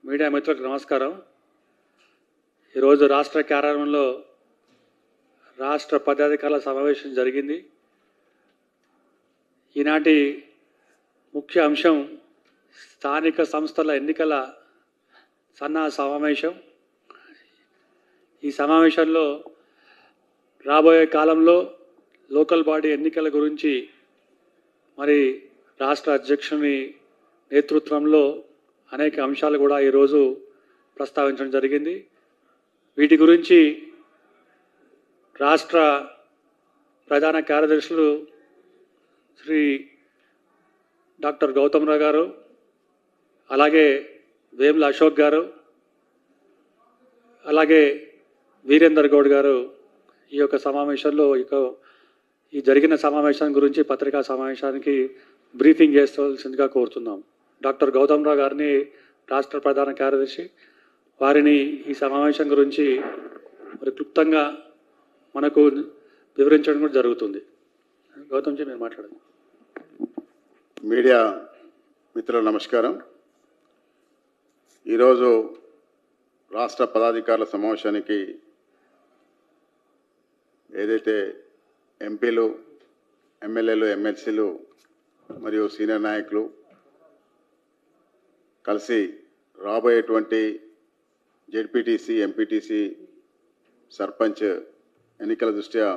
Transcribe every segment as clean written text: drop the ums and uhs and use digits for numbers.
Media మిత్రులకు నమస్కారం. ఈరోజు రాష్ట్ర కార్యాలయంలో రాష్ట్ర పదాధికారుల సమావేశం జరిగింది. ఈనాటి ముఖ్య అంశం స్థానిక సంస్థల ఎన్నికల సన్నాహ సమావేశం. ఈ సమావేశంలో రాబోయే కాలంలో లోకల్ బాడీ ఎన్నికల గురించి మరి రాష్ట్ర అధ్యక్షుని నేతృత్వంలో అనేక అంశాలు కూడా ఈరోజు ప్రస్తావించడం జరిగింది. వీటి గురించి రాష్ట్ర ప్రధాన కార్యదర్శులు శ్రీ డాక్టర్ గౌతమ్ రావు గారు, అలాగే వేముల అశోక్ గారు, అలాగే వీరేందర్ గౌడ్ గారు ఈ యొక్క సమావేశంలో ఈ జరిగిన సమావేశం గురించి పత్రికా సమావేశానికి బ్రీఫింగ్ చేసుకోవాల్సిందిగా కోరుతున్నాం. డాక్టర్ గౌతమ్ రావు గారిని రాష్ట్ర ప్రధాన కార్యదర్శి వారిని ఈ సమావేశం గురించి మరి క్లుప్తంగా మనకు వివరించడం కూడా జరుగుతుంది. గౌతమ్జీ మీరు మాట్లాడండి. మీడియా మిత్రుల నమస్కారం. ఈరోజు రాష్ట్ర పదాధికారుల సమావేశానికి ఏదైతే ఎంపీలు, ఎమ్మెల్యేలు, ఎమ్మెల్సీలు మరియు సీనియర్ నాయకులు కలిసి రాబోయేటువంటి జెడ్పీటీసీ, ఎంపీటీసీ, సర్పంచ్ ఎన్నికల దృష్ట్యా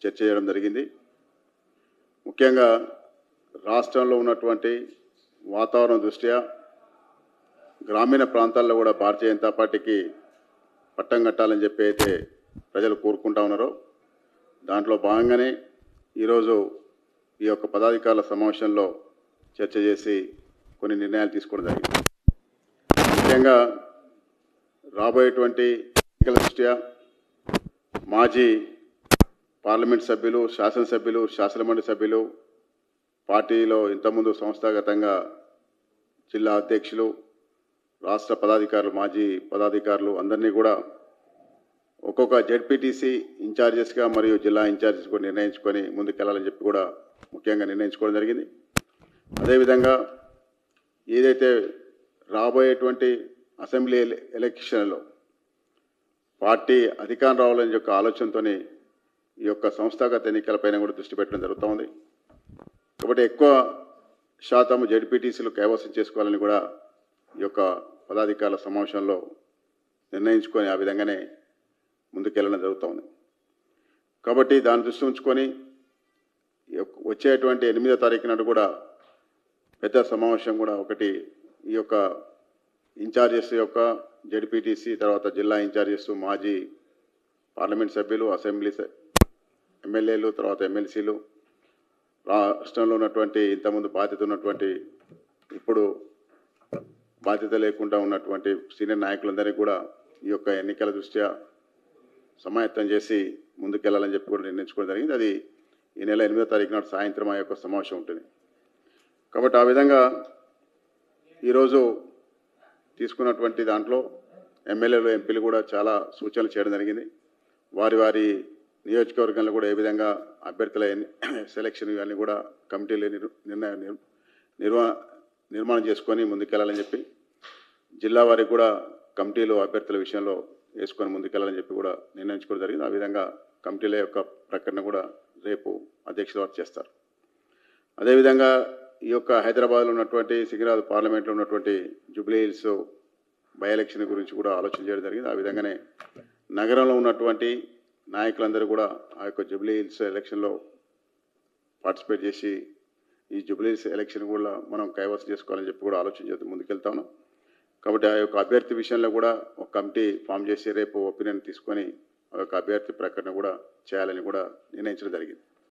చర్చ చేయడం జరిగింది. ముఖ్యంగా రాష్ట్రంలో ఉన్నటువంటి వాతావరణం దృష్ట్యా గ్రామీణ ప్రాంతాల్లో కూడా భారతీయ జనతా పార్టీకి పట్టం కట్టాలని చెప్పి అయితే ప్రజలు కోరుకుంటా ఉన్నారో దాంట్లో భాగంగానే ఈరోజు ఈ యొక్క పదాధికారుల సమావేశంలో చర్చ చేసి కొన్ని నిర్ణయాలు తీసుకోవడం జరిగింది. ముఖ్యంగా రాబోయేటువంటి ఎన్నికల దృష్ట్యా మాజీ పార్లమెంట్ సభ్యులు, శాసనసభ్యులు, శాసనమండలి సభ్యులు, పార్టీలో ఇంతకుముందు సంస్థాగతంగా జిల్లా అధ్యక్షులు, రాష్ట్ర పదాధికారులు, మాజీ పదాధికారులు అందరినీ కూడా ఒక్కొక్క జెడ్పీటీసీ ఇన్ఛార్జెస్గా మరియు జిల్లా ఇన్ఛార్జెస్ కూడా నిర్ణయించుకొని ముందుకెళ్లాలని చెప్పి కూడా ముఖ్యంగా నిర్ణయించుకోవడం జరిగింది. అదేవిధంగా ఏదైతే రాబోయేటువంటి అసెంబ్లీ ఎలక్షన్లో పార్టీ అధికారం రావాలని యొక్క ఆలోచనతో ఈ యొక్క సంస్థాగత ఎన్నికలపైన కూడా దృష్టి పెట్టడం జరుగుతూ ఉంది. కాబట్టి ఎక్కువ శాతం జెడ్పీటీసీలు కైవసం చేసుకోవాలని కూడా ఈ యొక్క పదాధికారుల సమావేశంలో నిర్ణయించుకొని ఆ విధంగానే ముందుకెళ్ళడం జరుగుతూ ఉంది. కాబట్టి దాన్ని దృష్టి ఉంచుకొని వచ్చేటువంటి 8వ తారీఖు నాడు కూడా పెద్ద సమావేశం కూడా ఒకటి ఈ యొక్క ఇన్ఛార్జెస్ యొక్క జెడ్పీటీసీ, తర్వాత జిల్లా ఇన్ఛార్జెస్, మాజీ పార్లమెంట్ సభ్యులు, అసెంబ్లీ ఎమ్మెల్యేలు, తర్వాత ఎమ్మెల్సీలు, రాష్ట్రంలో ఉన్నటువంటి ఇంతకుముందు బాధ్యత ఉన్నటువంటి ఇప్పుడు బాధ్యత లేకుండా ఉన్నటువంటి సీనియర్ నాయకులందరినీ కూడా ఈ యొక్క ఎన్నికల దృష్ట్యా సమాయత్తం చేసి ముందుకెళ్లాలని చెప్పి కూడా నిర్ణయించుకోవడం జరిగింది. అది ఈ నెల 8వ తారీఖు నాడు సాయంత్రం ఆ యొక్క సమావేశం ఉంటుంది. కాబట్టి ఆ విధంగా ఈరోజు తీసుకున్నటువంటి దాంట్లో ఎమ్మెల్యేలు, ఎంపీలు కూడా చాలా సూచనలు చేయడం జరిగింది. వారి వారి నియోజకవర్గంలో కూడా ఏ విధంగా అభ్యర్థుల సెలక్షన్ ఇవన్నీ కూడా కమిటీలు నిర్మాణం చేసుకొని ముందుకెళ్లాలని చెప్పి, జిల్లా వారికి కూడా కమిటీలు అభ్యర్థుల విషయంలో వేసుకొని ముందుకెళ్లాలని చెప్పి కూడా నిర్ణయించుకోవడం జరిగింది. ఆ విధంగా కమిటీల యొక్క ప్రకటన కూడా రేపు అధ్యక్షుల వారు చేస్తారు. అదేవిధంగా ఈ యొక్క హైదరాబాద్లో ఉన్నటువంటి సికింద్రాబాద్ పార్లమెంట్లో ఉన్నటువంటి జూబ్లీ హిల్స్ బై ఎలక్షన్ గురించి కూడా ఆలోచన చేయడం జరిగింది. ఆ విధంగానే నగరంలో ఉన్నటువంటి నాయకులందరూ కూడా ఆ యొక్క జూబ్లీ హిల్స్ ఎలక్షన్లో పార్టిసిపేట్ చేసి ఈ జూబ్లీ హిల్స్ ఎలక్షన్ కూడా మనం కైవసం చేసుకోవాలని చెప్పి కూడా ఆలోచన చేస్తూ ముందుకెళ్తా ఉన్నాం. కాబట్టి ఆ యొక్క అభ్యర్థి విషయంలో కూడా ఒక కమిటీ ఫామ్ చేసి రేపు ఒపీనియన్ తీసుకొని ఆ యొక్క అభ్యర్థి ప్రకటన కూడా చేయాలని కూడా నిర్ణయించడం జరిగింది.